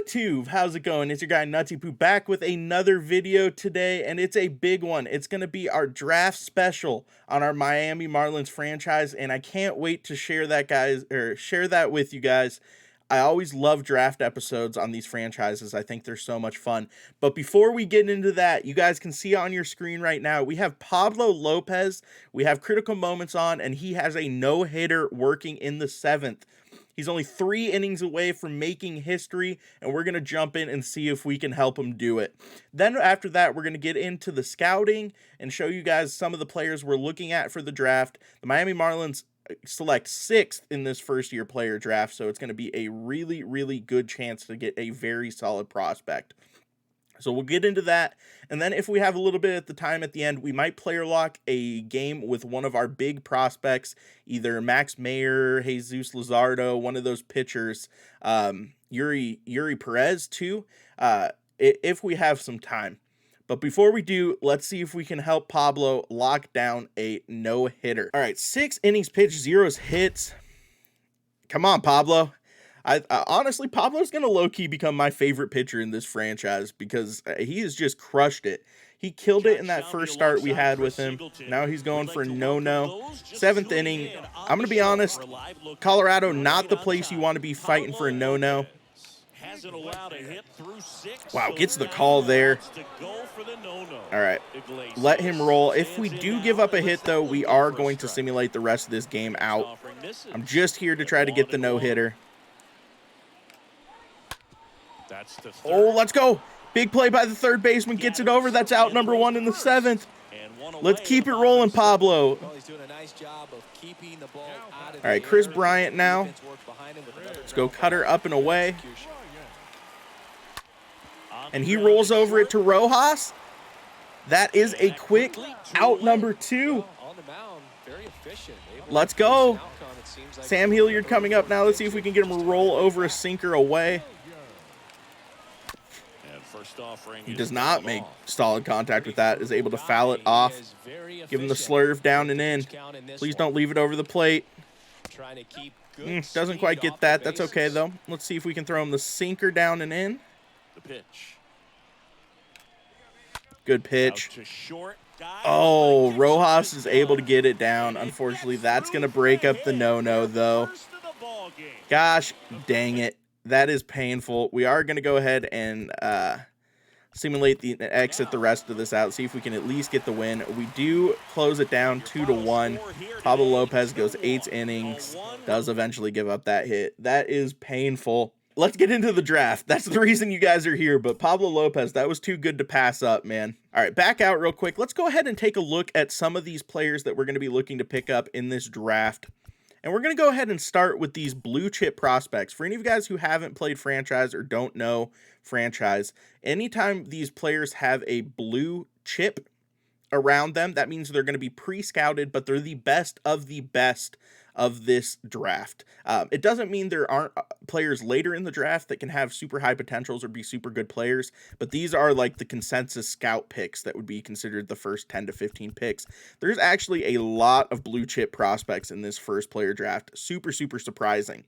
YouTube, how's it going? It's your guy Nutzypoo back with another video today, and it's a big one. It's going to be our draft special on our Miami Marlins franchise, and I can't wait to share that with you guys. I always love draft episodes on these franchises. I think they're so much fun. But before we get into that, you guys can see on your screen right now, we have Pablo Lopez. We have Critical Moments on, and he has a no-hitter working in the 7th. He's only 3 innings away from making history, and we're going to jump in and see if we can help him do it. Then after that, we're going to get into the scouting and show you guys some of the players we're looking at for the draft. The Miami Marlins select 6th in this first-year player draft, so it's going to be a really, really good chance to get a very solid prospect. So we'll get into that, and then if we have a little bit at the time at the end, we might player lock a game with one of our big prospects, either Max Mayer, Jesus Luzardo, one of those pitchers, Eury Perez too, if we have some time. But before we do, let's see if we can help Pablo lock down a no-hitter. All right, 6 innings pitched, 0 hits. Come on, Pablo. Honestly, Pablo's going to low-key become my favorite pitcher in this franchise because he has just crushed it. He killed it in that first start we had with him. Now he's going for a no-no. 7th inning. I'm going to be honest, Colorado, not the place you want to be fighting for a no-no. Wow, gets the call there. All right, let him roll. If we do give up a hit, though, we are going to simulate the rest of this game out. I'm just here to try to get the no-hitter. Oh, let's go. Big play by the third baseman. Gets it over. That's out number 1 in the 7th. Let's keep it rolling, Pablo. All right, Chris Bryant now. Let's go cutter up and away. And he rolls over it to Rojas. That is a quick out number 2. Let's go. Sam Hillyard coming up now. Let's see if we can get him to roll over a sinker away. He does not make solid contact with that. Is able to foul it off. Give him the slurve down and in. Please don't leave it over the plate. Doesn't quite get that. That's okay, though. Let's see if we can throw him the sinker down and in. Good pitch. Oh, Rojas is able to get it down. Unfortunately, that's going to break up the no-no, though. Gosh, dang it. That is painful. We are going to go ahead and simulate the exit the rest of this out, see if we can at least get the win. We do close it down 2-1. Pablo Lopez goes 8 innings, does eventually give up that hit. That is painful. Let's get into the draft. That's the reason you guys are here, but Pablo Lopez, that was too good to pass up, man. All right, back out real quick. Let's go ahead and take a look at some of these players that we're going to be looking to pick up in this draft. And we're going to go ahead and start with these blue chip prospects. For any of you guys who haven't played franchise or don't know franchise, anytime these players have a blue chip around them, that means they're going to be pre-scouted, but they're the best of this draft. It doesn't mean there aren't players later in the draft that can have super high potentials or be super good players, but these are like the consensus scout picks that would be considered the first 10 to 15 picks. There's actually a lot of blue chip prospects in this first player draft. Super, super surprising.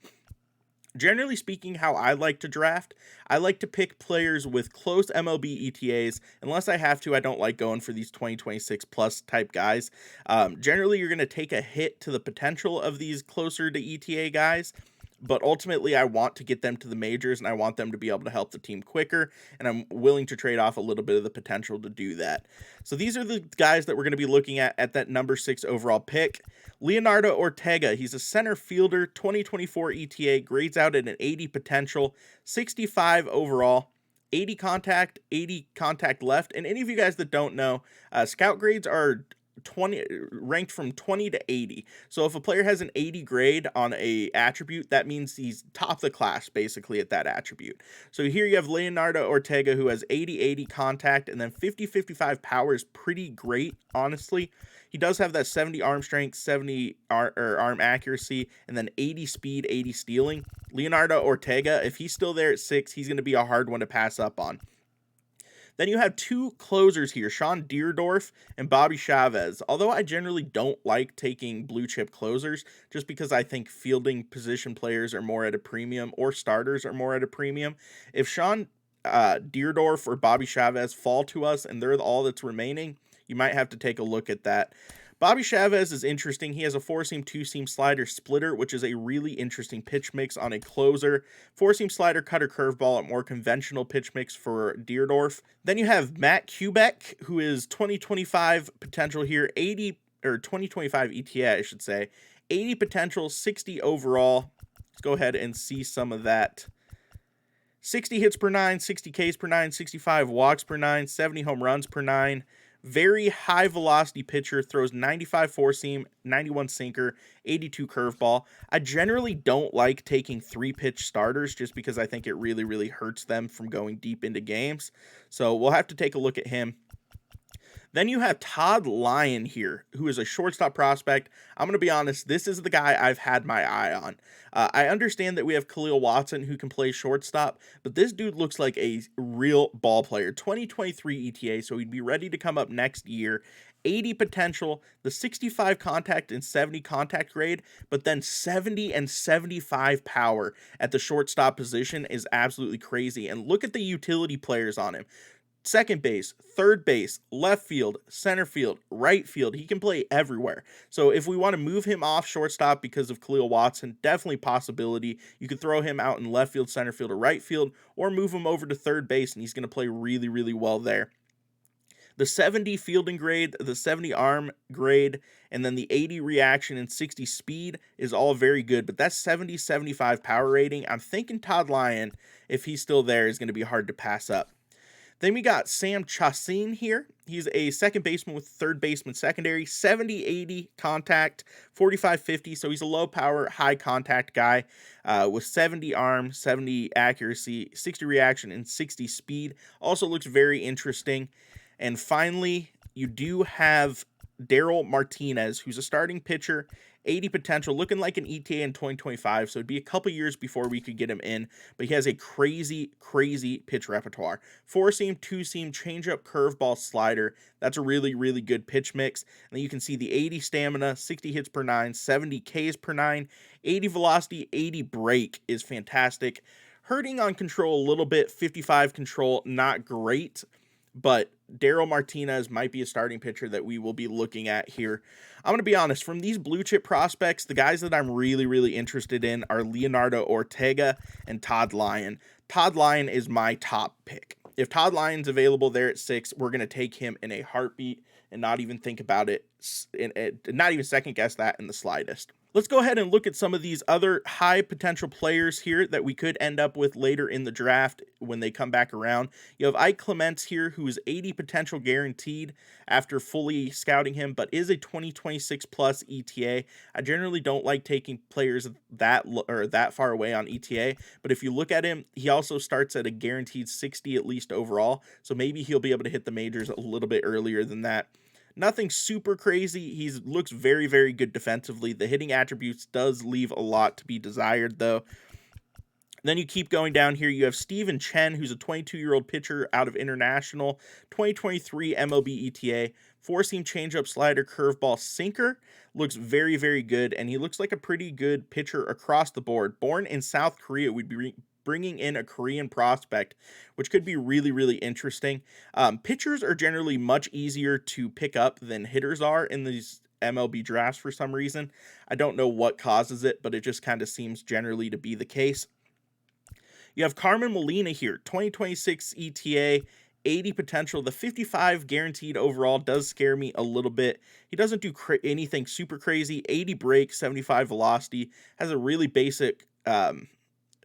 Generally speaking, how I like to draft, I like to pick players with close MLB ETAs. Unless I have to, I don't like going for these 2026 plus type guys. Generally, you're going to take a hit to the potential of these closer to ETA guys. But ultimately, I want to get them to the majors, and I want them to be able to help the team quicker, and I'm willing to trade off a little bit of the potential to do that. So these are the guys that we're going to be looking at that number 6 overall pick. Leonardo Ortega, he's a center fielder, 2024 ETA, grades out at an 80 potential, 65 overall, 80 contact left. And any of you guys that don't know, scout grades are ranked from 20 to 80. So if a player has an 80 grade on a attribute, that means he's top of the class basically at that attribute. So here you have Leonardo Ortega, who has 80 contact, and then 50-55 power is pretty great, honestly. He does have that 70 arm strength, 70 arm accuracy, and then 80 speed, 80 stealing. Leonardo Ortega, if he's still there at 6, he's going to be a hard one to pass up on. Then you have two closers here, Sean Deardorff and Bobby Chavez. Although I generally don't like taking blue chip closers just because I think fielding position players are more at a premium or starters are more at a premium. If Sean Deardorff or Bobby Chavez fall to us and they're all that's remaining, you might have to take a look at that. Bobby Chavez is interesting. He has a 4-seam, 2-seam slider splitter, which is a really interesting pitch mix on a closer. 4-seam slider, cutter, curveball, a more conventional pitch mix for Deardorff. Then you have Matt Kubek, who is 2025 potential here, 80 or 2025 ETA, I should say. 80 potential, 60 overall. Let's go ahead and see some of that. 60 hits per 9, 60 Ks per 9, 65 walks per 9, 70 home runs per 9. Very high velocity pitcher, throws 95 4-seam, 91 sinker, 82 curveball. I generally don't like taking 3-pitch starters just because I think it really, really hurts them from going deep into games. So we'll have to take a look at him. Then you have Todd Lyon here, who is a shortstop prospect. I'm going to be honest, this is the guy I've had my eye on. I understand that we have Khalil Watson who can play shortstop, but this dude looks like a real ball player. 2023 ETA, so he'd be ready to come up next year. 80 potential, the 65 contact and 70 contact grade, but then 70 and 75 power at the shortstop position is absolutely crazy. And look at the utility players on him. Second base, third base, left field, center field, right field. He can play everywhere. So if we want to move him off shortstop because of Khalil Watson, definitely possibility. You could throw him out in left field, center field, or right field, or move him over to third base, and he's going to play really, really well there. The 70 fielding grade, the 70 arm grade, and then the 80 reaction and 60 speed is all very good. But that 70-75 power rating, I'm thinking Todd Lyon, if he's still there, is going to be hard to pass up. Then we got Sam Chacin here. He's a second baseman with third baseman secondary, 70-80 contact, 45-50. So he's a low power, high contact guy with 70 arm, 70 accuracy, 60 reaction, and 60 speed. Also looks very interesting. And finally, you do have Daryl Martinez, who's a starting pitcher, 80 potential, looking like an ETA in 2025, so it'd be a couple years before we could get him in, but he has a crazy, crazy pitch repertoire. 4-seam, 2-seam, changeup, curveball, slider. That's a really, really good pitch mix. And then you can see the 80 stamina, 60 hits per 9, 70 Ks per 9, 80 velocity, 80 break is fantastic. Hurting on control a little bit, 55 control, not great, but Daryl Martinez might be a starting pitcher that we will be looking at here. I'm going to be honest, from these blue chip prospects, the guys that I'm really, really interested in are Leonardo Ortega and Todd Lyon. Todd Lyon is my top pick. If Todd Lyon's available there at 6, we're going to take him in a heartbeat and not even think about it, not even second guess that in the slightest. Let's go ahead and look at some of these other high potential players here that we could end up with later in the draft when they come back around. You have Ike Clements here, who is 80 potential guaranteed after fully scouting him, but is a 2026 plus ETA. I generally don't like taking players that far away on ETA, but if you look at him, he also starts at a guaranteed 60 at least overall, so maybe he'll be able to hit the majors a little bit earlier than that. Nothing super crazy. He looks very, very good defensively. The hitting attributes does leave a lot to be desired, though. Then you keep going down here. You have Steven Chen, who's a 22-year-old pitcher out of International, 2023 MLB ETA, 4-seam changeup, slider, curveball, sinker. Looks very, very good, and he looks like a pretty good pitcher across the board. Born in South Korea, we'd be bringing in a Korean prospect, which could be really, really interesting. Pitchers are generally much easier to pick up than hitters are in these MLB drafts for some reason. I don't know what causes it, but it just kind of seems generally to be the case. You have Carmen Molina here, 2026 ETA, 80 potential. The 55 guaranteed overall does scare me a little bit. He doesn't do anything super crazy. 80 break, 75 velocity, has a really basic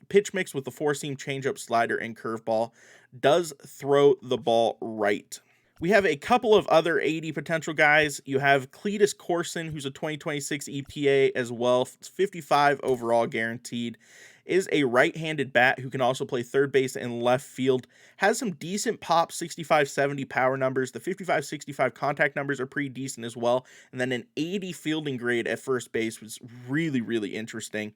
pitch mix with the 4-seam changeup, slider, and curveball. Does throw the ball right. We have a couple of other 80 potential guys. You have Cletus Corson, who's a 2026 ETA as well. 55 overall guaranteed. Is a right-handed bat who can also play third base and left field. Has some decent pop 65-70 power numbers. The 55-65 contact numbers are pretty decent as well. And then an 80 fielding grade at first base was really, really interesting.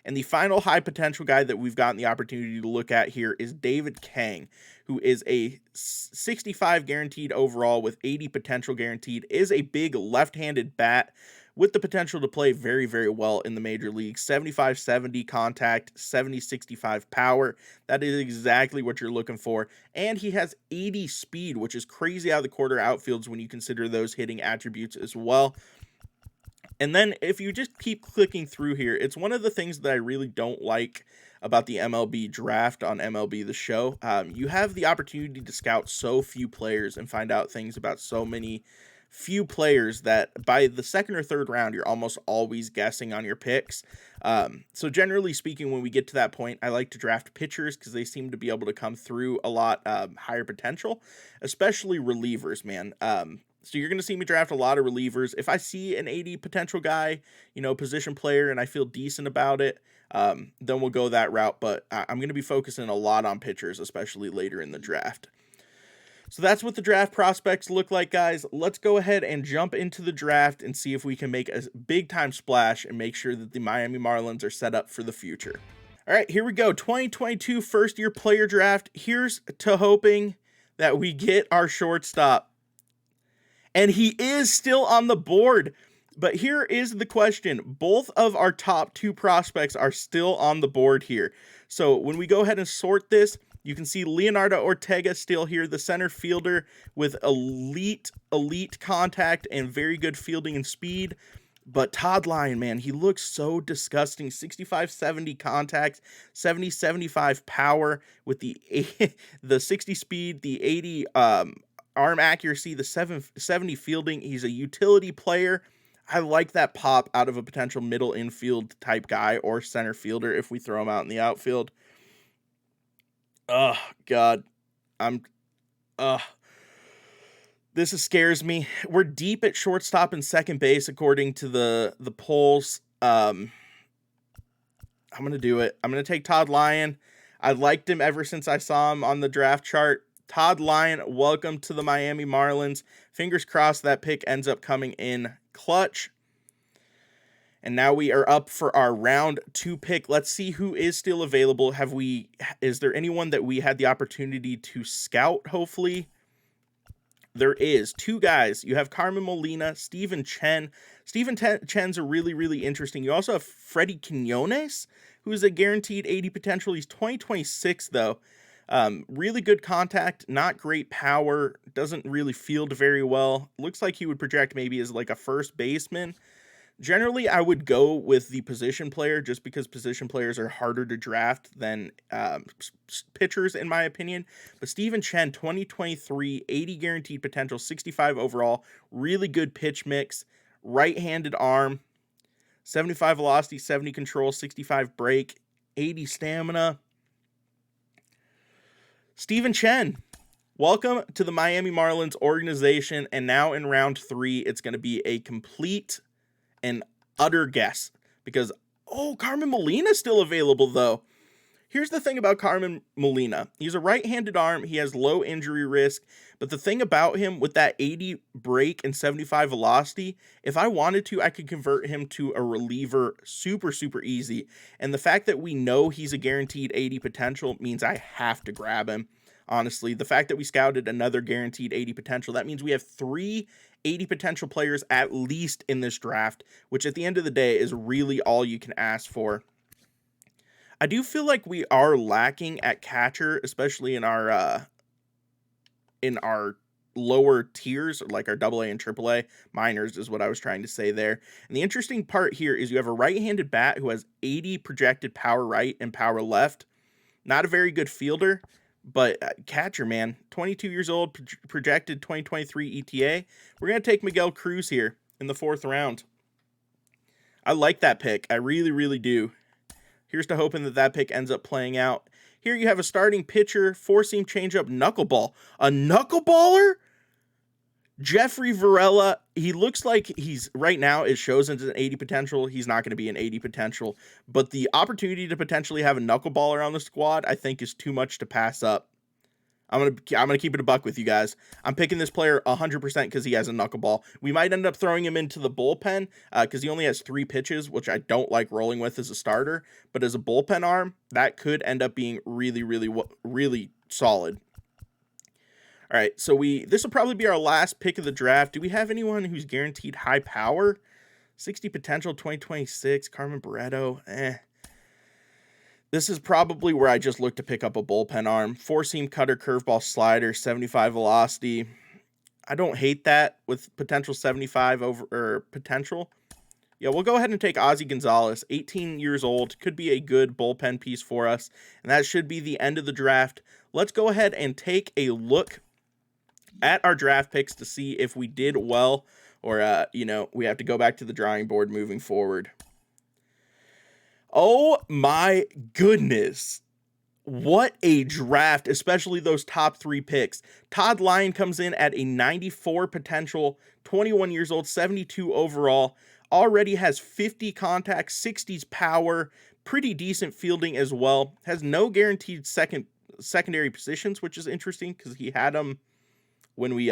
And the final high potential guy that we've gotten the opportunity to look at here is David Kang, who is a 65 guaranteed overall with 80 potential guaranteed, is a big left-handed bat with the potential to play very, very well in the major leagues. 75-70 contact, 70-65 power. That is exactly what you're looking for. And he has 80 speed, which is crazy out of the quarter outfields when you consider those hitting attributes as well. And then if you just keep clicking through here, it's one of the things that I really don't like about the MLB draft on MLB the Show. You have the opportunity to scout so few players and find out things about so many few players that by the second or third round, you're almost always guessing on your picks. So generally speaking, when we get to that point, I like to draft pitchers because they seem to be able to come through a lot higher potential, especially relievers, man. So you're going to see me draft a lot of relievers. If I see an 80 potential guy, position player, and I feel decent about it, then we'll go that route. But I'm going to be focusing a lot on pitchers, especially later in the draft. So that's what the draft prospects look like, guys. Let's go ahead and jump into the draft and see if we can make a big-time splash and make sure that the Miami Marlins are set up for the future. All right, here we go. 2022 first-year player draft. Here's to hoping that we get our shortstop. And he is still on the board. But here is the question. Both of our top two prospects are still on the board here. So when we go ahead and sort this, you can see Leonardo Ortega still here, the center fielder with elite contact and very good fielding and speed. But Todd Lyon, man, he looks so disgusting. 65-70 contact, 70-75 power with the 60 speed, the 80 arm accuracy, the 70 fielding. He's a utility player. I like that pop out of a potential middle infield type guy or center fielder if we throw him out in the outfield. Oh, God. This scares me. We're deep at shortstop and second base according to the polls. I'm going to do it. I'm going to take Todd Lyon. I liked him ever since I saw him on the draft chart. Todd Lyon, welcome to the Miami Marlins. Fingers crossed that pick ends up coming in clutch. And now we are up for our round 2 pick. Let's see who is still available. Is there anyone that we had the opportunity to scout, hopefully? There is 2 guys. You have Carmen Molina, Chen. Chen's a really, really interesting. You also have Freddie Quinones, who is a guaranteed 80 potential. He's 2026, though. Really good contact, not great power, doesn't really field very well. Looks like he would project maybe as like a first baseman. Generally, I would go with the position player just because position players are harder to draft than pitchers, in my opinion. But Chen, 2023, 80 guaranteed potential, 65 overall, really good pitch mix, right-handed arm, 75 velocity, 70 control, 65 break, 80 stamina. Chen, welcome to the Miami Marlins organization. And now in round 3, it's going to be a complete and utter guess because, Carmen Molina is still available, though. Here's the thing about Carmen Molina. He's a right-handed arm. He has low injury risk. But the thing about him with that 80 break and 75 velocity, if I wanted to, I could convert him to a reliever super, super easy. And the fact that we know he's a guaranteed 80 potential means I have to grab him. Honestly, the fact that we scouted another guaranteed 80 potential, that means we have 3 80 potential players at least in this draft, which at the end of the day is really all you can ask for. I do feel like we are lacking at catcher, especially in our lower tiers, like our AA and AAA. Minors is what I was trying to say there. And the interesting part here is you have a right-handed bat who has 80 projected power right and power left. Not a very good fielder, but catcher, man. 22 years old, projected 2023 ETA. We're going to take Miguel Cruz here in the 4th round. I like that pick. I really, really do. Here's to hoping that pick ends up playing out. Here you have a starting pitcher, 4-seam changeup, knuckleball. A knuckleballer? Jeffrey Varela, he looks like he's, right now, it shows as an 80 potential. He's not going to be an 80 potential. But the opportunity to potentially have a knuckleballer on the squad, I think, is too much to pass up. I'm gonna keep it a buck with you guys. I'm picking this player 100% because he has a knuckleball. We might end up throwing him into the bullpen because he only has 3 pitches, which I don't like rolling with as a starter. But as a bullpen arm, that could end up being really, really, really solid. All right, so this will probably be our last pick of the draft. Do we have anyone who's guaranteed high power? 60 potential, 2026, Carmen Molina. This is probably where I just look to pick up a bullpen arm. 4-seam cutter, curveball, slider, 75 velocity. I don't hate that with potential 75 potential. Yeah, we'll go ahead and take Ozzy Gonzalez, 18 years old, could be a good bullpen piece for us, and that should be the end of the draft. Let's go ahead and take a look at our draft picks to see if we did well or, we have to go back to the drawing board moving forward. Oh my goodness. What a draft, especially those top 3 picks. Todd Lyon comes in at a 94 potential, 21 years old, 72 overall, already has 50 contact, 60s power, pretty decent fielding as well, has no guaranteed secondary positions, which is interesting because he had them when we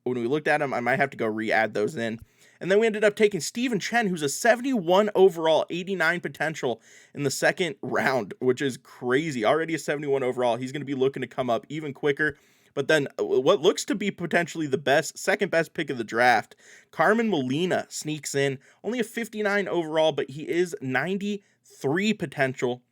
looked at him. I might have to go re-add those in. And then we ended up taking Steven Chen, who's a 71 overall, 89 potential in the second round, which is crazy. Already a 71 overall. He's going to be looking to come up even quicker. But then what looks to be potentially the second best pick of the draft, Carmen Molina sneaks in. Only a 59 overall, but he is 93 potential.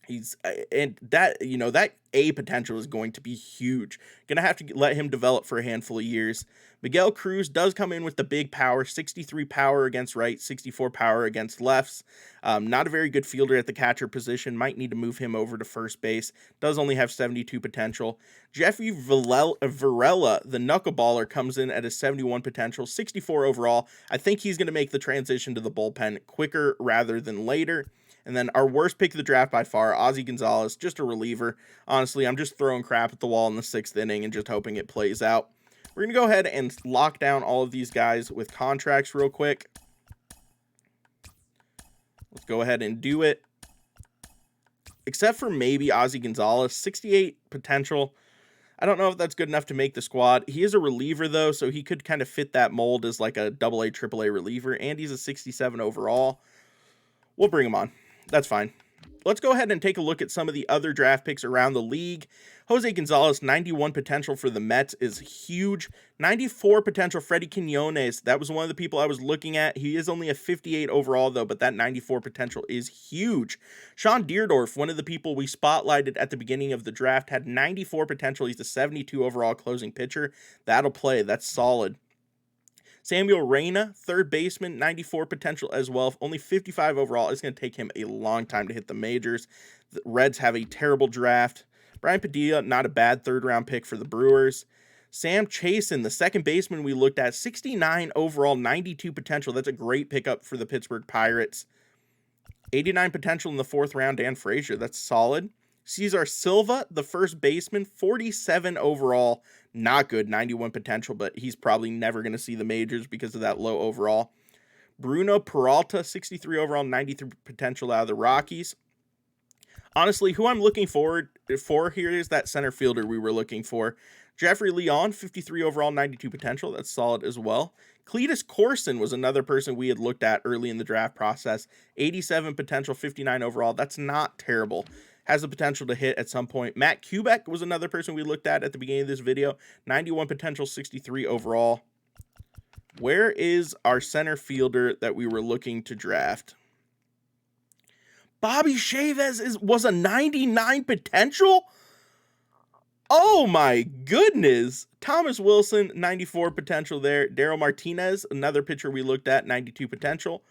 That A potential is going to be huge. Gonna have to let him develop for a handful of years. Miguel Cruz does come in with the big power, 63 power against right, 64 power against lefts. Not a very good fielder at the catcher position. Might need to move him over to first base. Does only have 72 potential. Jeffrey Varela, the knuckleballer, comes in at a 71 potential, 64 overall. I think he's going to make the transition to the bullpen quicker rather than later. And then our worst pick of the draft by far, Ozzy Gonzalez, just a reliever. Honestly, I'm just throwing crap at the wall in the 6th inning and just hoping it plays out. We're going to go ahead and lock down all of these guys with contracts real quick. Let's go ahead and do it. Except for maybe Ozzy Gonzalez, 68 potential. I don't know if that's good enough to make the squad. He is a reliever, though, so he could kind of fit that mold as like a AA, AAA reliever. And he's a 67 overall. We'll bring him on. That's fine. Let's go ahead and take a look at some of the other draft picks around the league. Jose Gonzalez, 91 potential for the Mets is huge. 94 potential, Freddie Quinones. That was one of the people I was looking at. He is only a 58 overall, though, but that 94 potential is huge. Sean Deardorff, one of the people we spotlighted at the beginning of the draft, had 94 potential. He's a 72 overall closing pitcher. That'll play. That's solid. Samuel Reyna, third baseman, 94 potential as well. Only 55 overall. It's going to take him a long time to hit the majors. The Reds have a terrible draft. Brian Padilla, not a bad third-round pick for the Brewers. Sam Chasen, the second baseman we looked at, 69 overall, 92 potential. That's a great pickup for the Pittsburgh Pirates. 89 potential in the 4th round, Dan Frazier. That's solid. Cesar Silva, the first baseman, 47 overall. Not good, 91 potential, but he's probably never going to see the majors because of that low overall. Bruno Peralta, 63 overall, 93 potential out of the Rockies. Honestly, who I'm looking forward for here is that center fielder we were looking for. Jeffrey Leon, 53 overall, 92 potential. That's solid as well. Cletus Corson was another person we had looked at early in the draft process. 87 potential, 59 overall. That's not terrible. Has the potential to hit at some point. Matt Kubek was another person we looked at the beginning of this video. 91 potential, 63 overall. Where is our center fielder that we were looking to draft? Bobby Chavez was a 99 potential? Oh my goodness. Thomas Wilson, 94 potential there. Daryl Martinez, another pitcher we looked at, 92 potential.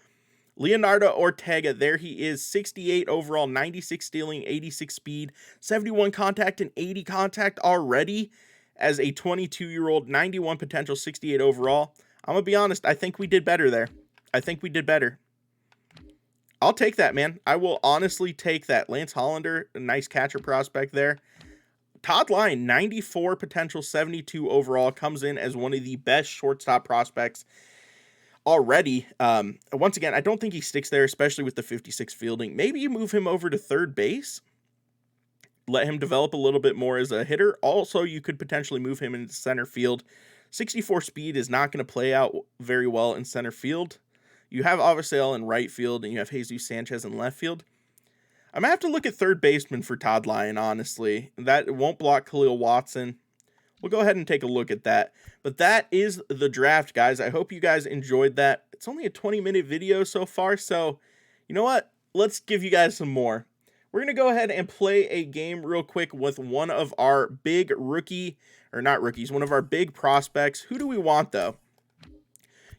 Leonardo Ortega, there he is, 68 overall, 96 stealing, 86 speed, 71 contact, and 80 contact already as a 22-year-old, 91 potential, 68 overall. I'm going to be honest, I think we did better there. I think we did better. I'll take that, man. I will honestly take that. Lance Hollander, a nice catcher prospect there. Todd Lyon, 94 potential, 72 overall, comes in as one of the best shortstop prospects already. Once again, I don't think he sticks there, especially with the 56 fielding. Maybe you move him over to third base. let him develop a little bit more as a hitter. Also, you could potentially move him into center field. 64 speed is not going to play out very well in center field. You have Avasale in right field, and you have Jesus Sanchez in left field. I'm going to have to look at third baseman for Todd Lyon, honestly. That won't block Khalil Watson. We'll go ahead and take a look at that. But that is the draft, guys. I hope you guys enjoyed that. It's only a 20-minute video so far, so you know what? Let's give you guys some more. We're going to go ahead and play a game real quick with one of our big rookie, or not rookies, one of our big prospects. Who do we want, though?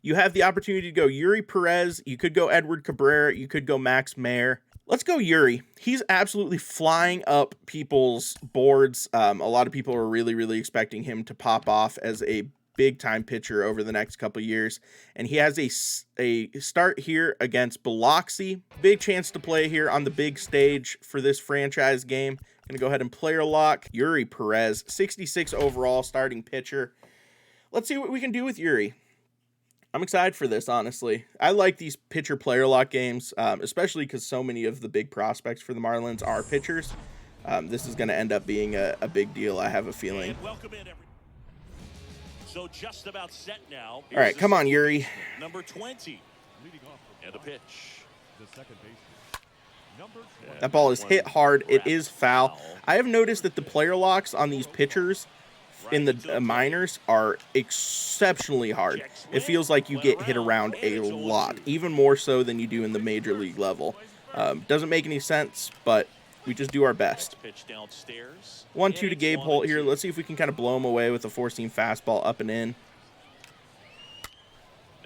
You have the opportunity to go Eury Perez. You could go Edward Cabrera. You could go Max Mayer. Let's go Eury. He's absolutely flying up people's boards. A lot of people are really, really expecting him to pop off as a big-time pitcher over the next couple years. And he has a start here against Biloxi. Big chance to play here on the big stage for this franchise game. Going to go ahead and player lock. Eury Perez, 66 overall starting pitcher. Let's see what we can do with Eury. I'm excited for this, honestly. I like these pitcher player lock games, especially because so many of the big prospects for the Marlins are pitchers. This is going to end up being a big deal, I have a feeling. So just about set now. All right, come on, Eury. Number 20. And a pitch. The second baseman. That ball is hit hard. It is foul. I have noticed that the player locks on these pitchers in the minors are exceptionally hard. It feels like you get hit around a lot, even more so than you do in the major league level. Doesn't make any sense, but we just do our best. 1-2 to Gabe Holt here. Let's see if we can kind of blow him away with a four-seam fastball up and in.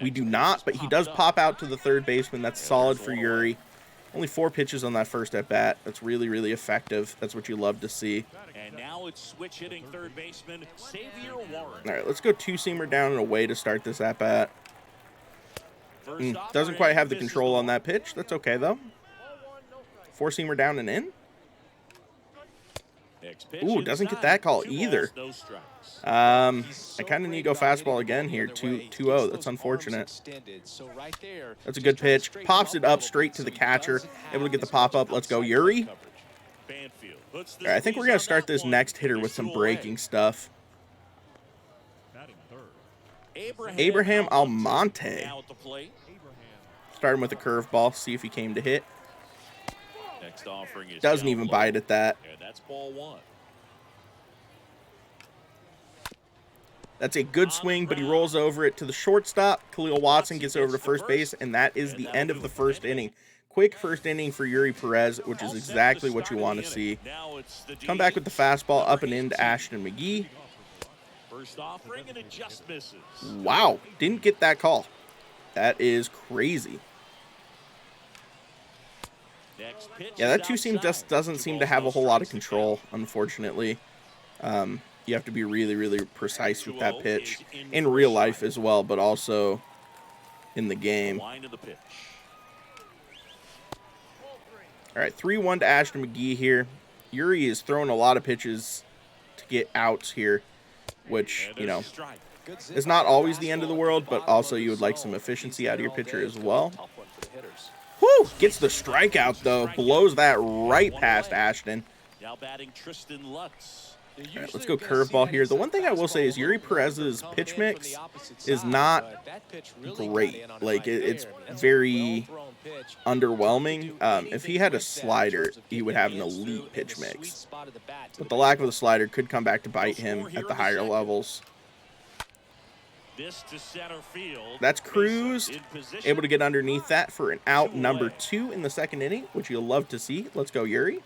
We do not, but he does pop out to the third baseman. That's solid for Eury. Only 4 pitches on that first at-bat. That's really, really effective. That's what you love to see. And now it's switch hitting third baseman Xavier Warren. All right, let's go two-seamer down and away to start this at-bat. Doesn't quite have the control on that pitch. That's okay, though. Four-seamer down and in. Ooh, doesn't get that call either. I kind of need to go fastball again here. 2-0. That's unfortunate. That's a good pitch. Pops it up straight to the catcher. Able to get the pop-up. Let's go, Eury. All right, I think we're going to start this next hitter with some breaking stuff. Abraham Almonte. Starting with a curveball. See if he came to hit. Doesn't even bite at that. That's ball 1. That's a good swing, but he rolls over it to the shortstop. Khalil Watson gets over to first base, and that is the end of the first inning. Quick first inning for Eury Perez, which is exactly what you want to see. Come back with the fastball up and in to Ashton McGee. Wow, didn't get that call. That is crazy. Yeah, that two-seam just doesn't seem to have a whole lot of control, unfortunately. You have to be really, really precise with that pitch in real life as well, but also in the game. All right, 3-1 to Ashton McGee here. Eury is throwing a lot of pitches to get outs here, which, you know, is not always the end of the world, but also you would like some efficiency out of your pitcher as well. Whew, gets the strikeout, though. Blows that right past Ashton. Now batting Tristan Lutz. All right, let's go curveball here. The one thing I will say is Eury Perez's pitch mix is not great. Like, it's very underwhelming. If he had a slider, he would have an elite pitch mix. But the lack of the slider could come back to bite him at the higher levels. That's Cruz, able to get underneath that for an out number 2 in the second inning, which you'll love to see. Let's go, Eury.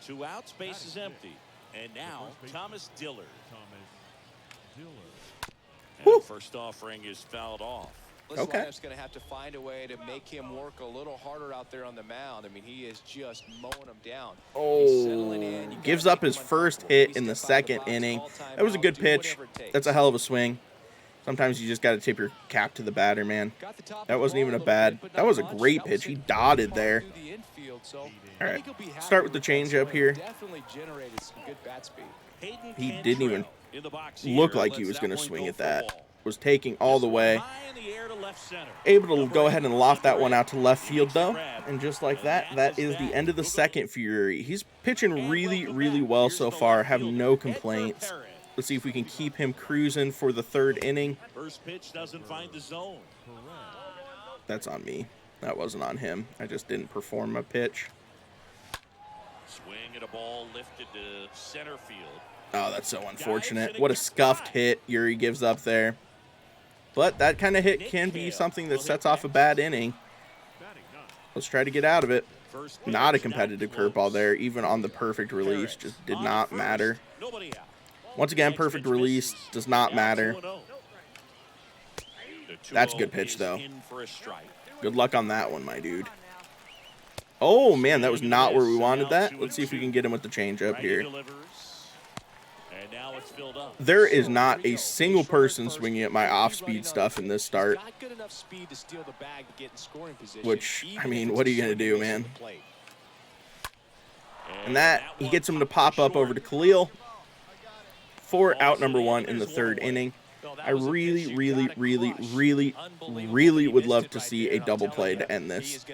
2 outs, base is empty. And now, Thomas Dillard. And the first offering is fouled off. Okay. Lineup's going to have to find a way to make him work a little harder out there on the mound. I mean, he is just mowing them down. Oh, gives up his first hit in the second inning. That was a good pitch. That's a hell of a swing. Sometimes you just got to tip your cap to the batter, man. That wasn't even a bad. That was a great pitch. He dotted there. All right, start with the changeup here. He didn't even look like he was going to swing at that. was taking all the way. High in the air to left center. Able to go ahead and loft that one out to left field, though. And just like that, that is the end of the second for Eury. He's pitching really, really well so far. Have no complaints. Let's see if we can keep him cruising for the third inning. First pitch doesn't find the zone. That's on me. That wasn't on him. I just didn't perform my pitch. Swing at a ball lifted to center field. Oh, that's so unfortunate. What a scuffed hit Eury gives up there. But that kind of hit can be something that sets off a bad inning. Let's try to get out of it. Not a competitive curveball there, even on the perfect release. Just did not matter. Once again, perfect release does not matter. That's a good pitch, though. Good luck on that one, my dude. Oh, man, that was not where we wanted that. Let's see if we can get him with the changeup here. There is not a single person swinging at my off-speed stuff in this start. Which, I mean, what are you going to do, man? And that, he gets him to pop up over to Khalil for out number 1 in the third inning. I really, really, really, really, really would love to see a double play to end this.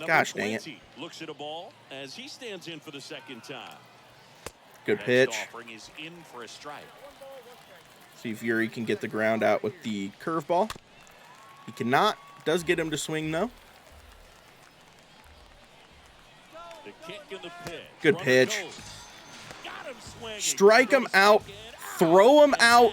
Gosh dang it. Looks at a ball as he stands in for the second time. Good pitch. Is in for a strike. See if Eury can get the ground out with the curveball. He cannot. Does get him to swing, though. The kick and the pitch. Good pitch. Strike him out. Throw him out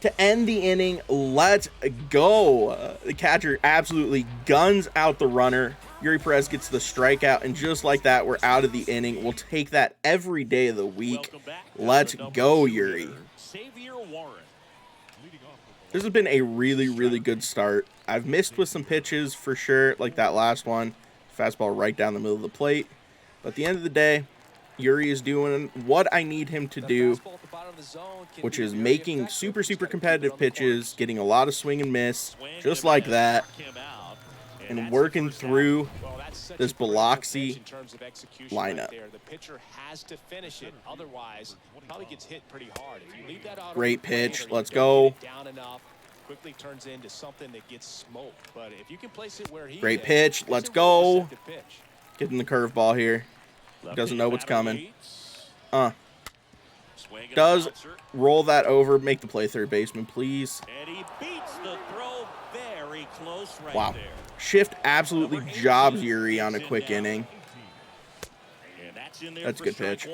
to end the inning. Let's go. The catcher absolutely guns out the runner. Eury Perez gets the strikeout, and just like that, we're out of the inning. We'll take that every day of the week. Let's go, Eury. Xavier Warren. This has been a really, really good start. I've missed with some pitches for sure, like that last one. Fastball right down the middle of the plate. But at the end of the day, Eury is doing what I need him to do, which is making super, super competitive pitches, getting a lot of swing and miss, just like that, and working through this Biloxi lineup. Great pitch. Let's go. Great pitch. Let's go. Getting the curveball here. Doesn't know what's coming. Does roll that over. Make the play, third baseman, please. Wow. Shift absolutely jobs Eury on a quick inning. That's a good pitch.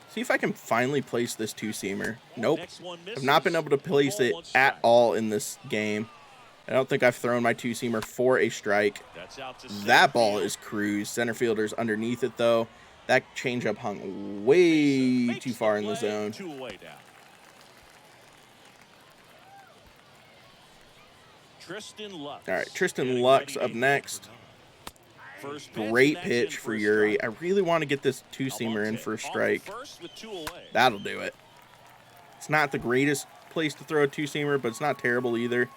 See if I can finally place this two-seamer. Nope. I've not been able to place it at all in this game. I don't think I've thrown my two-seamer for a strike. That ball is cruised. Center fielder's underneath it, though. That changeup hung way too far in the zone. All right, Tristan Luck's up next. Great pitch for Eury. I really want to get this two-seamer in for a strike. That'll do it. It's not the greatest place to throw a two-seamer, but it's not terrible either.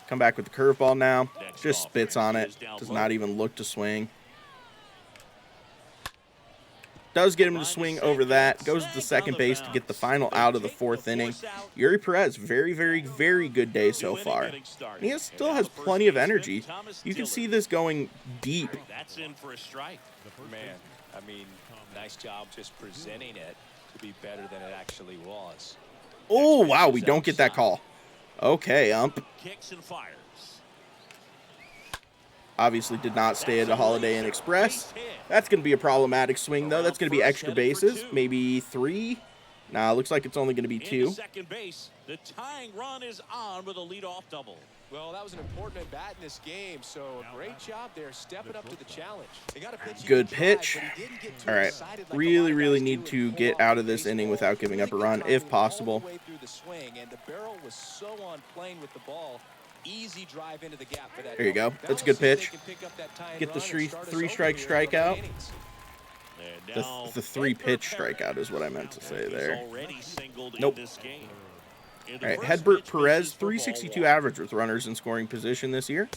Come back with the curveball now. Just spits on it. Does not even look to swing. Does get him to swing over that. Goes to second base to get the final out of the fourth inning. Eury Perez, very, very, very good day so far. And he still has plenty of energy. You can see this going deep. That's in for a strike. Man, I mean, nice job just presenting it to be better than it actually was. Oh, wow, we don't get that call. Okay, ump. Kicks and fires. Obviously did not stay at the Holiday Inn Express. That's going to be a problematic swing, though. That's going to be extra bases. Maybe 3. Nah, looks like it's only going to be 2. Second base. The tying run is on with a leadoff double. Well, that was an important at bat in this game, so a great job there stepping up to the challenge. They got a pitch. Good pitch. All right, really, really need to get out of this inning without giving up a run, if possible. And the barrel was so on plane with the ball. Easy drive into the gap for that. There you go. That's a good pitch. Get the three-strike strikeout. The 3-pitch strikeout is what I meant to say there. Nope. All right, Hedbert Perez, 362 average with runners in scoring position this year.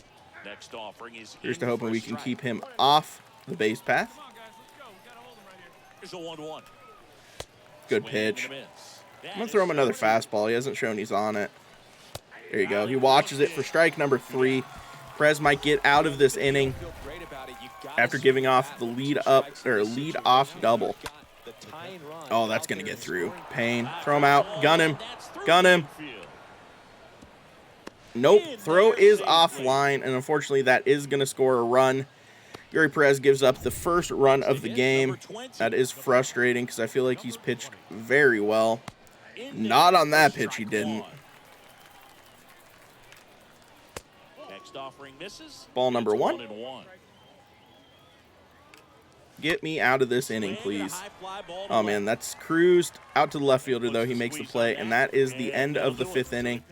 Here's to hoping we can keep him off the base path. Good pitch. I'm going to throw him another fastball. He hasn't shown he's on it. There you go. He watches it for strike number 3. Perez might get out of this inning after giving off the lead off double. Oh, that's going to get through. Payne. Throw him out. Gun him. Gun him. Nope. Throw is offline, and unfortunately that is going to score a run. Eury Perez gives up the first run of the game. That is frustrating because I feel like he's pitched very well. Not on that pitch, he didn't. Ball number 1. Get me out of this inning, please. Oh, man, that's cruised out to the left fielder, though. He makes the play, and that is the end of the 5th inning.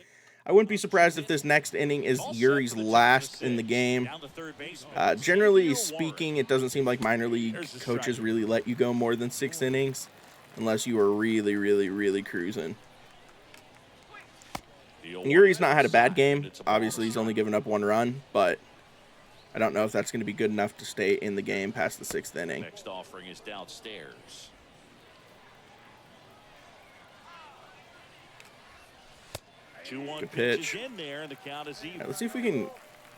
I wouldn't be surprised if this next inning is Eury's last in the game. Generally speaking, it doesn't seem like minor league coaches really let you go more than 6 innings unless you are really, really, really cruising. And Eury's not had a bad game. Obviously, he's only given up 1 run, but I don't know if that's going to be good enough to stay in the game past the 6th inning. Next offering is downstairs. Good pitch. Right, let's see if we can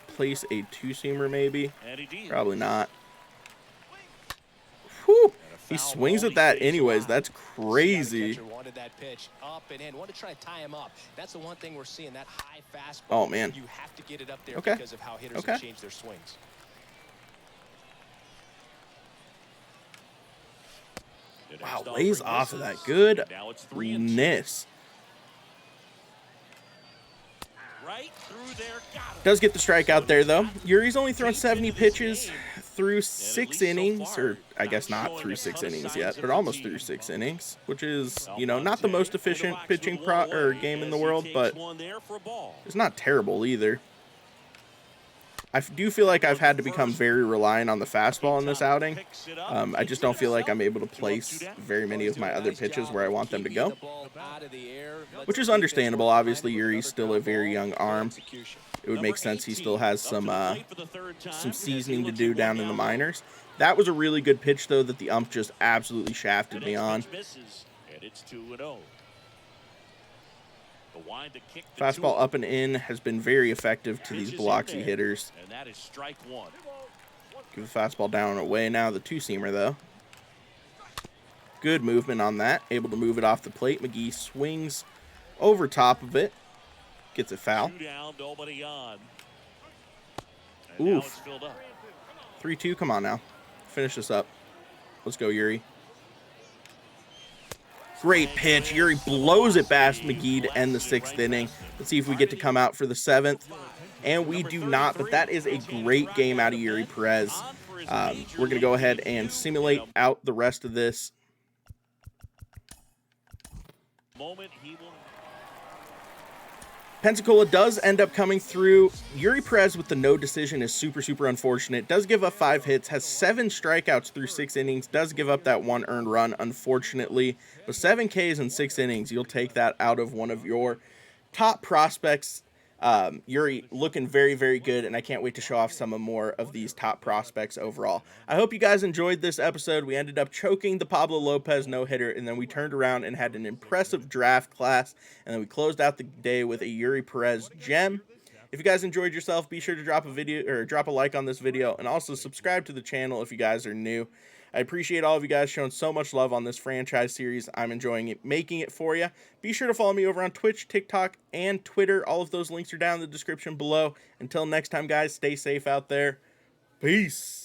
place a 2-seamer maybe. Probably not. Whew. He swings at that anyways. That's crazy. Oh, man. Okay. Okay. Wow, lays off of that. Goodness. Does get the strikeout there, though. Eury's only thrown 70 pitches through 6 innings, or I guess not through 6 innings yet, but almost through 6 innings, which is, you know, not the most efficient pitching game in the world, but it's not terrible either. I do feel like I've had to become very reliant on the fastball in this outing. I just don't feel like I'm able to place very many of my other pitches where I want them to go, which is understandable. Obviously, Eury's still a very young arm. It would make sense he still has some seasoning to do down in the minors. That was a really good pitch, though, that the ump just absolutely shafted me on. Fastball up and in has been very effective to these Biloxi hitters. Give the fastball down and away now. The 2-seamer, though. Good movement on that. Able to move it off the plate. McGee swings over top of it. Gets it foul. Oof. 3-2. Come on now. Finish this up. Let's go, Eury. Great pitch. Eury blows it past McGee to end the 6th inning. Let's see if we get to come out for the 7th. And we do not, but that is a great game out of Eury Perez. We're going to go ahead and simulate out the rest of this. Pensacola does end up coming through. Eury Perez with the no decision is super, super unfortunate. Does give up 5 hits, has 7 strikeouts through 6 innings, does give up that 1 earned run, unfortunately. But 7 Ks in 6 innings, you'll take that out of one of your top prospects. Eury looking very, very good, and I can't wait to show off some more of these top prospects overall. I hope you guys enjoyed this episode. We ended up choking the Pablo Lopez no-hitter, and then we turned around and had an impressive draft class, and then we closed out the day with a Eury Perez gem. If you guys enjoyed yourself, be sure to drop a like on this video, and also subscribe to the channel if you guys are new. I appreciate all of you guys showing so much love on this franchise series. I'm enjoying it, making it for you. Be sure to follow me over on Twitch, TikTok, and Twitter. All of those links are down in the description below. Until next time, guys, stay safe out there. Peace.